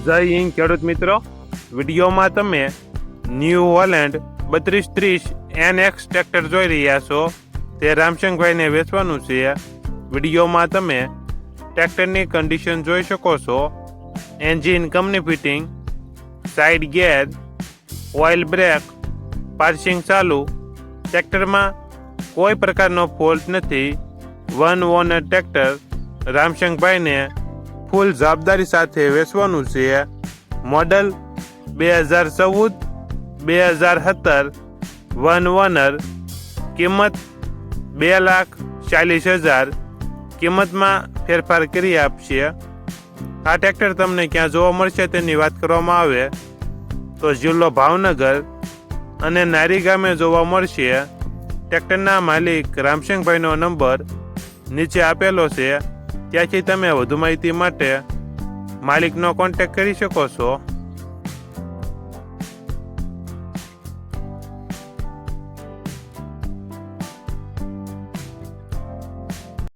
જય હિન્દ ખેડૂત મિત્રો, વિડીયોમાં તમે ન્યૂ હોલેન્ડ 3230 NX ટ્રેક્ટર જોઈ રહ્યા છો. તે રામશંકભાઈને વેચવાનું છે. વિડીયોમાં તમે ટ્રેક્ટરની કન્ડિશન જોઈ શકો છો. એન્જિન કંપની ફિટિંગ, સાઇડ ગેર, ઓઇલ બ્રેક, પાર્સિંગ ચાલુ. ટ્રેક્ટરમાં કોઈ પ્રકારનો ફોલ્ટ નથી. વન ઓનર ટ્રેક્ટર રામશંકભાઈને ફૂલ જવાબદારી સાથે વેચવાનું છે. Model 2014 2017, one honour. કિંમત 2,40,000. કિંમતમાં ફેરફાર કરી આપશે. આ ટ્રેક્ટર તમને ક્યાં જોવા મળશે તેની વાત કરવામાં આવે તો જિલ્લો ભાવનગર અને નારી ગામે જોવા મળશે. ટ્રેક્ટરના માલિક રામશંકભાઈનો નંબર નીચે આપેલો છે. ત્યાંથી તમે વધુ માહિતી માટે માલિકનો કોન્ટેક્ટ કરી શકો છો.